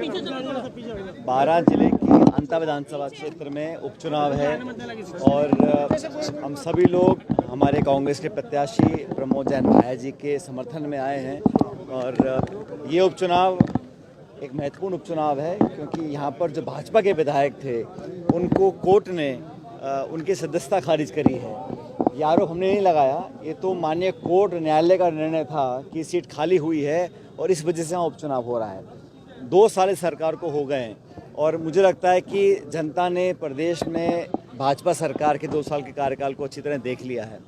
12 जिले की अंता विधानसभा क्षेत्र में उपचुनाव है और हम सभी लोग हमारे कांग्रेस के प्रत्याशी प्रमोद जैन भाया जी के समर्थन में आए हैं। और ये उपचुनाव एक महत्वपूर्ण उपचुनाव है क्योंकि यहाँ पर जो भाजपा के विधायक थे उनको कोर्ट ने उनकी सदस्यता खारिज करी है। ये आरोप हमने नहीं लगाया, ये तो माननीय कोर्ट न्यायालय का निर्णय था कि सीट खाली हुई है और इस वजह से वहाँ उपचुनाव हो रहा है। 2 साल सरकार को हो गए हैं और मुझे लगता है कि जनता ने प्रदेश में भाजपा सरकार के 2 साल के कार्यकाल को अच्छी तरह देख लिया है,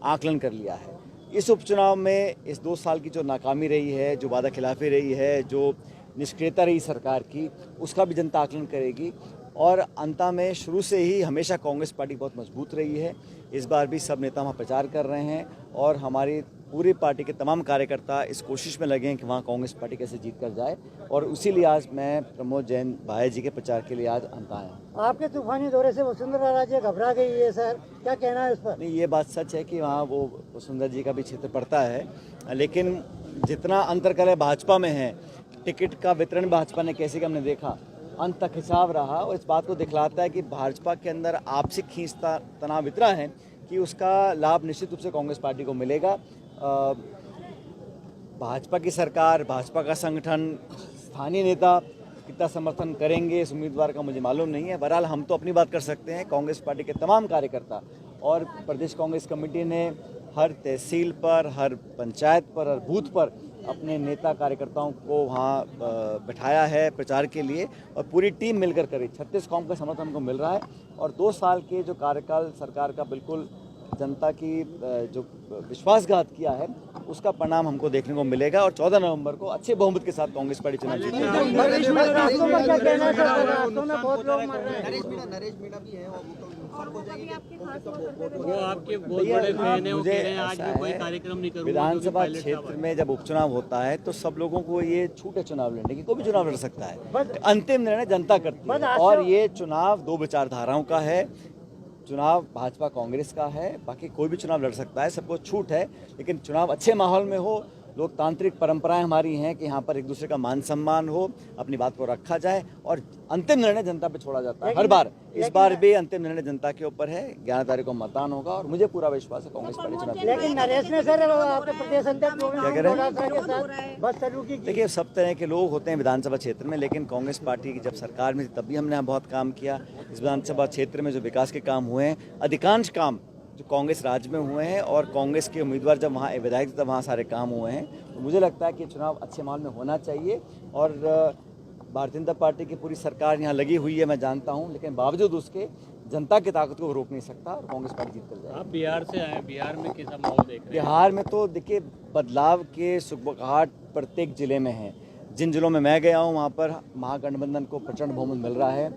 आकलन कर लिया है। इस उपचुनाव में इस 2 साल की जो नाकामी रही है, जो वादा खिलाफी रही है, जो निष्क्रियता रही सरकार की, उसका भी जनता आकलन करेगी। और अंता में शुरू से ही हमेशा कांग्रेस पार्टी बहुत मजबूत रही है। इस बार भी सब नेता वहाँ प्रचार कर रहे हैं और हमारी पूरी पार्टी के तमाम कार्यकर्ता इस कोशिश में लगे हैं कि वहाँ कांग्रेस पार्टी कैसे जीत कर जाए। और उसी लिए आज मैं प्रमोद जैन भाया जी के प्रचार के लिए आज अंता आया। आपके तूफानी दौरे से वसुंधरा राजे घबरा गई है सर, क्या कहना है इस पर? नहीं, ये बात सच है कि वहाँ वो वसुंधरा जी का भी क्षेत्र पड़ता है, लेकिन जितना अंतर कलह भाजपा में है, टिकट का वितरण भाजपा ने कैसे हमने देखा, अंत तक हिसाब रहा और इस बात को दिखलाता है कि भाजपा के अंदर आपसी खींचता तनाव इतना है कि उसका लाभ निश्चित रूप से कांग्रेस पार्टी को मिलेगा। भाजपा की सरकार, भाजपा का संगठन, स्थानीय नेता कितना समर्थन करेंगे इस उम्मीदवार का मुझे मालूम नहीं है। बहरहाल हम तो अपनी बात कर सकते हैं। कांग्रेस पार्टी के तमाम कार्यकर्ता और प्रदेश कांग्रेस कमेटी ने हर तहसील पर, हर पंचायत पर, हर बूथ पर अपने नेता कार्यकर्ताओं को वहाँ बिठाया है प्रचार के लिए और पूरी टीम मिलकर करी। 36 कौम का समर्थन हमको मिल रहा है और 2 साल के जो कार्यकाल सरकार का बिल्कुल जनता की जो विश्वासघात किया है उसका परिणाम हमको देखने को मिलेगा और 14 नवंबर को अच्छे बहुमत के साथ कांग्रेस पार्टी चुनाव जीतेगी। विधानसभा क्षेत्र में जब उपचुनाव होता है तो सब लोगों को ये छूट है चुनाव लड़ने की, कोई भी चुनाव लड़ सकता है। अंतिम निर्णय जनता करती है और ये चुनाव 2 विचारधाराओं का है। चुनाव भाजपा कांग्रेस का है, बाकी कोई भी चुनाव लड़ सकता है, सबको छूट है, लेकिन चुनाव अच्छे माहौल में हो। लोकतांत्रिक परंपराएं हमारी हैं कि यहाँ पर एक दूसरे का मान सम्मान हो, अपनी बात को रखा जाए और अंतिम निर्णय जनता पे छोड़ा जाता है हर बार। इस बार भी अंतिम निर्णय जनता के ऊपर है। 11 तारीख को मतदान होगा और मुझे पूरा विश्वास है कांग्रेस पार्टी चुनाव जीतेगी। लेकिन नरेश ने सर आपके प्रदेश अध्यक्ष क्या कह रहे हैं? बस शुरू की। देखिए, सब तरह के लोग होते हैं विधानसभा क्षेत्र में, लेकिन कांग्रेस पार्टी की जब सरकार में थी तब भी हमने यहाँ बहुत काम किया। इस विधानसभा क्षेत्र में जो विकास के काम हुए हैं, अधिकांश काम जो कांग्रेस राज्य में हुए हैं और कांग्रेस के उम्मीदवार जब वहाँ विधायक तब वहाँ सारे काम हुए हैं। तो मुझे लगता है कि चुनाव अच्छे माहौल में होना चाहिए और भारतीय जनता पार्टी की पूरी सरकार यहाँ लगी हुई है, मैं जानता हूँ, लेकिन बावजूद उसके जनता की ताकत को रोक नहीं सकता और कांग्रेस पार्टी जीत कर जाएगी। आप बिहार से आए, बिहार में कैसा माहौल देख रहे हैं? बिहार में तो देखिए बदलाव के सुगबुगाहट प्रत्येक जिले में है। जिन जिलों में मैं गया हूँ वहाँ पर महागठबंधन को प्रचंड बहुमत मिल रहा है।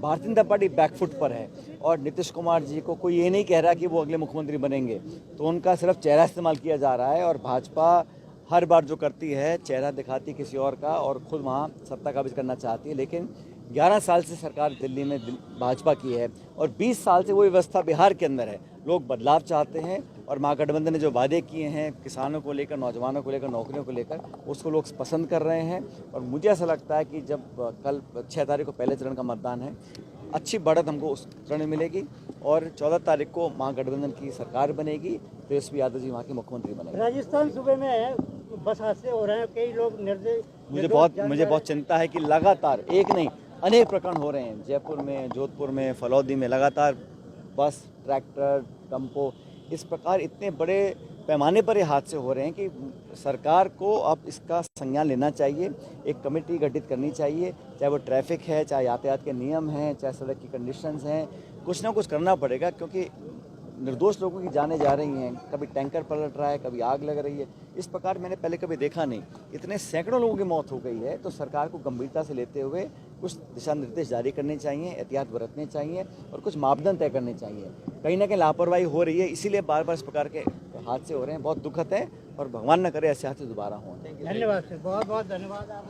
भारतीय जनता पार्टी बैकफुट पर है और नीतीश कुमार जी को कोई ये नहीं कह रहा कि वो अगले मुख्यमंत्री बनेंगे, तो उनका सिर्फ चेहरा इस्तेमाल किया जा रहा है। और भाजपा हर बार जो करती है चेहरा दिखाती किसी और का और खुद वहाँ सत्ता काबिज करना चाहती है। लेकिन 11 साल से सरकार दिल्ली में भाजपा की है और 20 साल से वो व्यवस्था बिहार के अंदर है। लोग बदलाव चाहते हैं और महागठबंधन ने जो वादे किए हैं किसानों को लेकर, नौजवानों को लेकर, नौकरियों को लेकर, उसको लोग पसंद कर रहे हैं। और मुझे ऐसा लगता है कि जब कल 6 तारीख को पहले चरण का मतदान है, अच्छी बढ़त हमको उस चरण में मिलेगी और 14 तारीख को महागठबंधन की सरकार बनेगी, तेजस्वी यादव जी वहाँ के मुख्यमंत्री बनेंगे। राजस्थान सूबे में बस हादसे हो रहे हैं, कई लोग निर्दोष। मुझे बहुत चिंता है कि लगातार एक नहीं अनेक प्रकरण हो रहे हैं। जयपुर में, जोधपुर में, फलौदी में लगातार बस, ट्रैक्टर, टम्पो, इस प्रकार इतने बड़े पैमाने पर ये हादसे हो रहे हैं कि सरकार को अब इसका संज्ञान लेना चाहिए। एक कमेटी गठित करनी चाहिए, चाहे वो ट्रैफिक है, चाहे यातायात के नियम हैं, चाहे सड़क की कंडीशंस हैं, कुछ ना कुछ करना पड़ेगा क्योंकि निर्दोष लोगों की जानें जा रही हैं। कभी टैंकर पलट रहा है, कभी आग लग रही है। इस प्रकार मैंने पहले कभी देखा नहीं। इतने सैकड़ों लोगों की मौत हो गई है, तो सरकार को गंभीरता से लेते हुए कुछ दिशा निर्देश जारी करने चाहिए, एहतियात बरतने चाहिए और कुछ मापदंड तय करने चाहिए। कहीं ना कहीं लापरवाही हो रही है, इसीलिए बार बार इस प्रकार के हादसे हो रहे हैं। बहुत दुखद है और भगवान न करे ऐसे हादसे दोबारा हों। धन्यवाद सर, बहुत बहुत धन्यवाद आप।